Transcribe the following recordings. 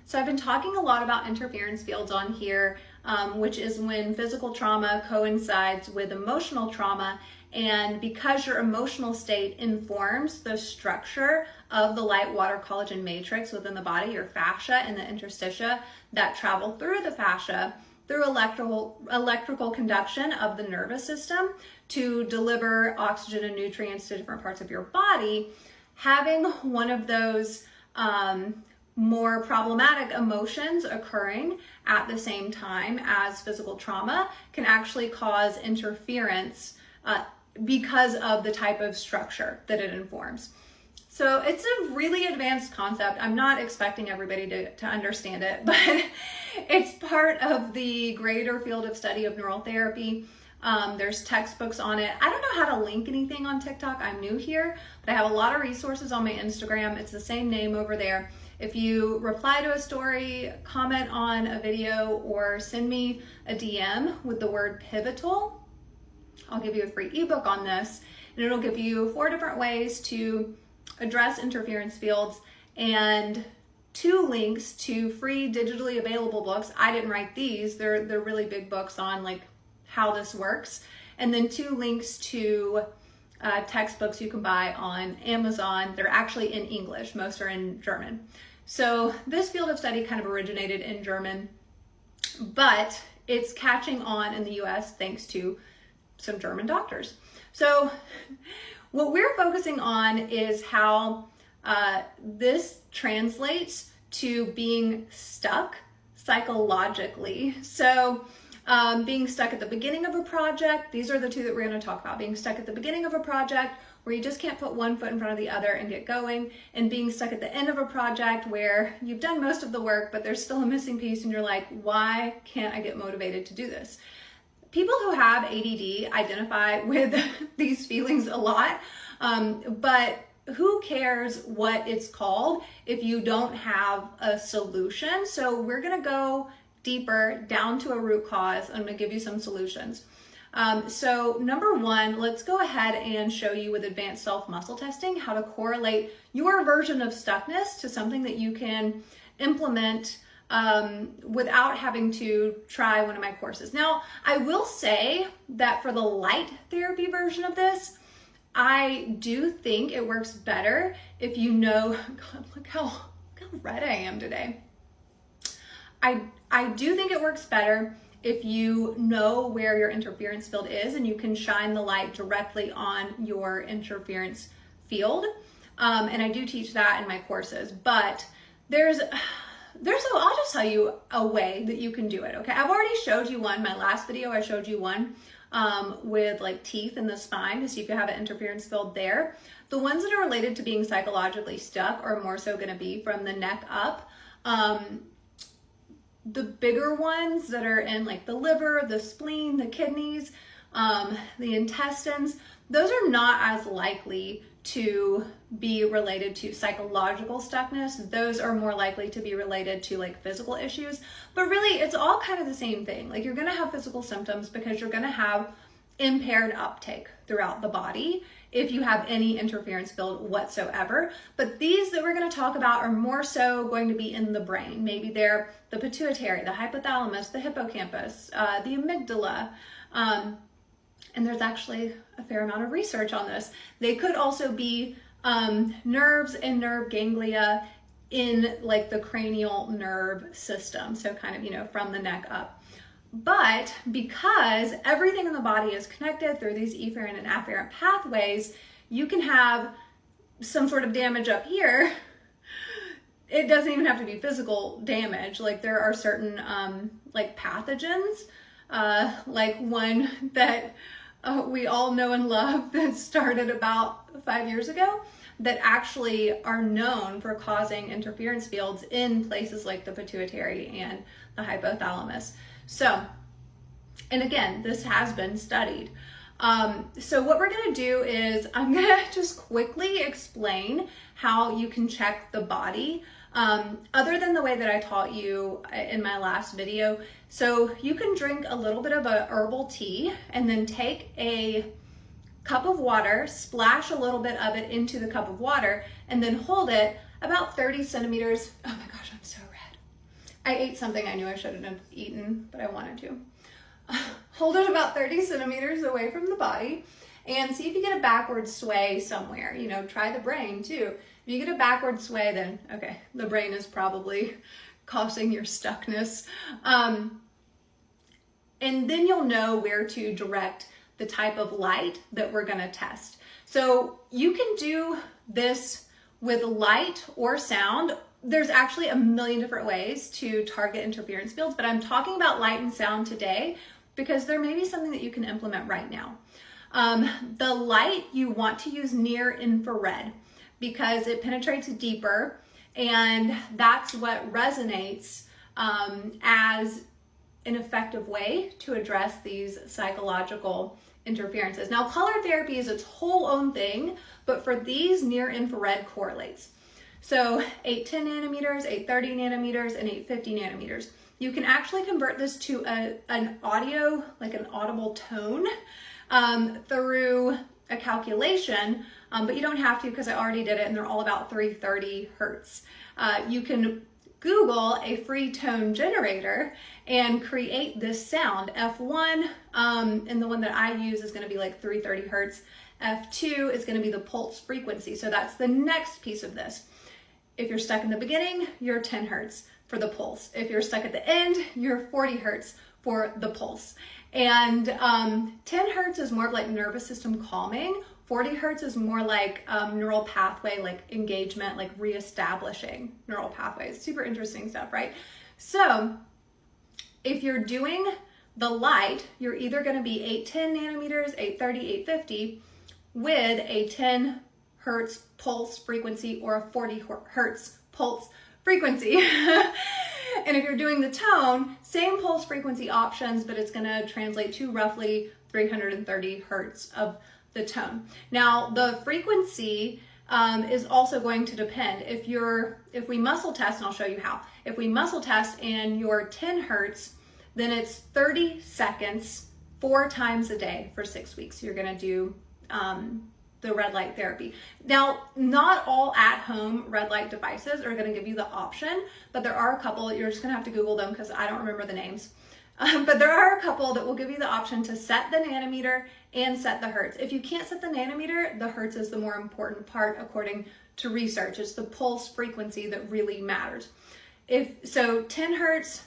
So I've been talking a lot about interference fields on here, which is when physical trauma coincides with emotional trauma. And because your emotional state informs the structure of the light water collagen matrix within the body, your fascia and the interstitia that travel through the fascia through electrical conduction of the nervous system to deliver oxygen and nutrients to different parts of your body, having one of those more problematic emotions occurring at the same time as physical trauma can actually cause interference because of the type of structure that it informs. So it's a really advanced concept. I'm not expecting everybody to understand it, but it's part of the greater field of study of neural therapy. There's textbooks on it. I don't know how to link anything on TikTok. I'm new here, but I have a lot of resources on my Instagram. It's the same name over there. If you reply to a story, comment on a video, or send me a DM with the word pivotal, I'll give you a free ebook on this, and it'll give you 4 different ways to address interference fields and 2 links to free digitally available books. I didn't write these. They're really big books on like how this works. And then 2 links to textbooks you can buy on Amazon. They're actually in English. Most are in German. So this field of study kind of originated in German, but it's catching on in the US thanks to some German doctors. So what we're focusing on is how this translates to being stuck psychologically. So being stuck at the beginning of a project, these are the 2 that we're going to talk about. Being stuck at the beginning of a project where you just can't put one foot in front of the other and get going, and being stuck at the end of a project where you've done most of the work, but there's still a missing piece and you're like, why can't I get motivated to do this? People who have ADD identify with these feelings a lot, but who cares what it's called if you don't have a solution? So we're gonna go deeper down to a root cause. I'm gonna give you some solutions. So number 1, let's go ahead and show you with advanced self-muscle testing how to correlate your version of stuckness to something that you can implement without having to try one of my courses. Now, I will say that for the light therapy version of this, I do think it works better if you know, God, look how red I am today. I do think it works better if you know where your interference field is and you can shine the light directly on your interference field. And I do teach that in my courses, but I'll just tell you a way that you can do it, okay? I've already showed you one. My last video, I showed you one with like teeth in the spine to see if you have an interference field there. The ones that are related to being psychologically stuck are more so going to be from the neck up. The bigger ones that are in like the liver, the spleen, the kidneys, the intestines, those are not as likely to be related to psychological stuckness. Those are more likely to be related to like physical issues, but really it's all kind of the same thing. Like you're going to have physical symptoms because you're going to have impaired uptake throughout the body if you have any interference field whatsoever. But these that we're going to talk about are more so going to be in the brain. Maybe they're the pituitary, the hypothalamus, the hippocampus, the amygdala, and there's actually a fair amount of research on this. They could also be nerves and nerve ganglia in like the cranial nerve system. So kind of, you know, from the neck up. But because everything in the body is connected through these efferent and afferent pathways, you can have some sort of damage up here. It doesn't even have to be physical damage. Like there are certain like pathogens, like one that we all know and love that started about 5 years ago that actually are known for causing interference fields in places like the pituitary and the hypothalamus. So, and again, this has been studied. So what we're gonna do is I'm gonna just quickly explain how you can check the body other than the way that I taught you in my last video. So you can drink a little bit of a herbal tea and then take a cup of water, splash a little bit of it into the cup of water, and then hold it about 30 centimeters. Oh my gosh, I'm so red. I ate something I knew I shouldn't have eaten, but I wanted to. Hold it about 30 centimeters away from the body and see if you get a backward sway somewhere. You know, try the brain too. If you get a backward sway, then okay, the brain is probably causing your stuckness. And then you'll know where to direct the type of light that we're gonna test. So you can do this with light or sound. There's actually a million different ways to target interference fields, but I'm talking about light and sound today because there may be something that you can implement right now. The light, you want to use near infrared because it penetrates deeper, and that's what resonates as an effective way to address these psychological interferences. Now, color therapy is its whole own thing, but for these, near infrared correlates. So 810 nanometers, 830 nanometers, and 850 nanometers. You can actually convert this to an audio, like an audible tone, through a calculation, but you don't have to because I already did it and they're all about 330 hertz. You can Google a free tone generator and create this sound. F1, and the one that I use is gonna be like 330 hertz. F2 is gonna be the pulse frequency. So that's the next piece of this. If you're stuck in the beginning, you're 10 hertz for the pulse. If you're stuck at the end, you're 40 hertz for the pulse. And 10 hertz is more of like nervous system calming. 40 hertz is more like neural pathway, like engagement, like reestablishing neural pathways. Super interesting stuff, right? So if you're doing the light, you're either gonna be 810 nanometers, 830, 850 with a 10 hertz pulse frequency or a 40 hertz pulse frequency. And if you're doing the tone, same pulse frequency options, but it's gonna translate to roughly 330 hertz of the tone. Now, the frequency is also going to depend. If we muscle test, and I'll show you how. If we muscle test and you're 10 hertz, then it's 30 seconds, 4 times a day for 6 weeks. You're gonna do the red light therapy. Now, not all at-home red light devices are gonna give you the option, but there are a couple. You're just gonna have to Google them because I don't remember the names. But there are a couple that will give you the option to set the nanometer and set the hertz. If you can't set the nanometer, the hertz is the more important part according to research. It's the pulse frequency that really matters. So 10 hertz,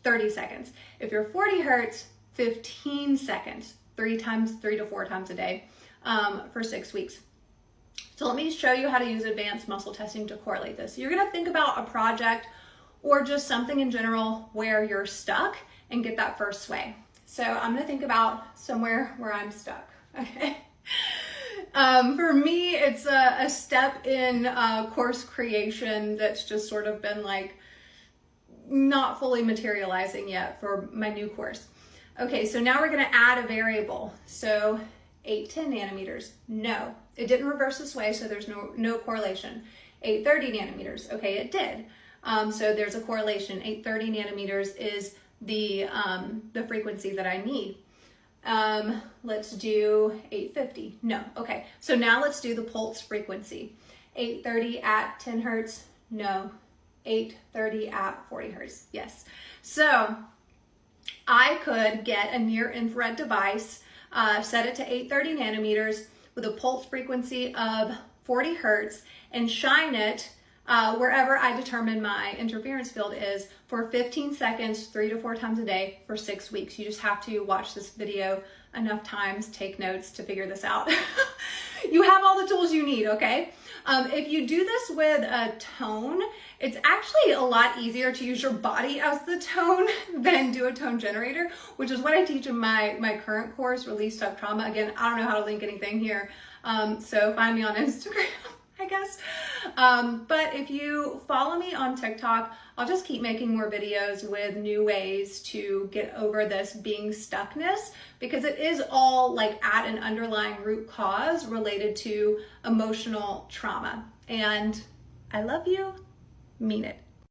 30 seconds. If you're 40 hertz, 15 seconds, 3 to 4 times a day for 6 weeks. So let me show you how to use advanced muscle testing to correlate this. You're gonna think about a project or just something in general where you're stuck and get that first sway. So I'm gonna think about somewhere where I'm stuck, okay? For me, it's a step in course creation that's just sort of been like not fully materializing yet for my new course. Okay, so now we're gonna add a variable. So 810 nanometers, no. It didn't reverse the sway, so there's no correlation. 830 nanometers, okay, it did. So there's a correlation. 830 nanometers is the frequency that I need. Let's do 850. No. Okay. So now let's do the pulse frequency. 830 at 10 hertz. No. 830 at 40 hertz. Yes. So I could get a near infrared device, set it to 830 nanometers with a pulse frequency of 40 hertz and shine it wherever I determine my interference field is for 15 seconds, 3 to 4 times a day for 6 weeks. You just have to watch this video enough times, take notes to figure this out. You have all the tools you need, okay? If you do this with a tone, it's actually a lot easier to use your body as the tone than do a tone generator, which is what I teach in my current course, Release Stuck Trauma. Again, I don't know how to link anything here, so find me on Instagram, I guess. But if you follow me on TikTok, I'll just keep making more videos with new ways to get over this being stuckness, because it is all like at an underlying root cause related to emotional trauma. And I love you, mean it.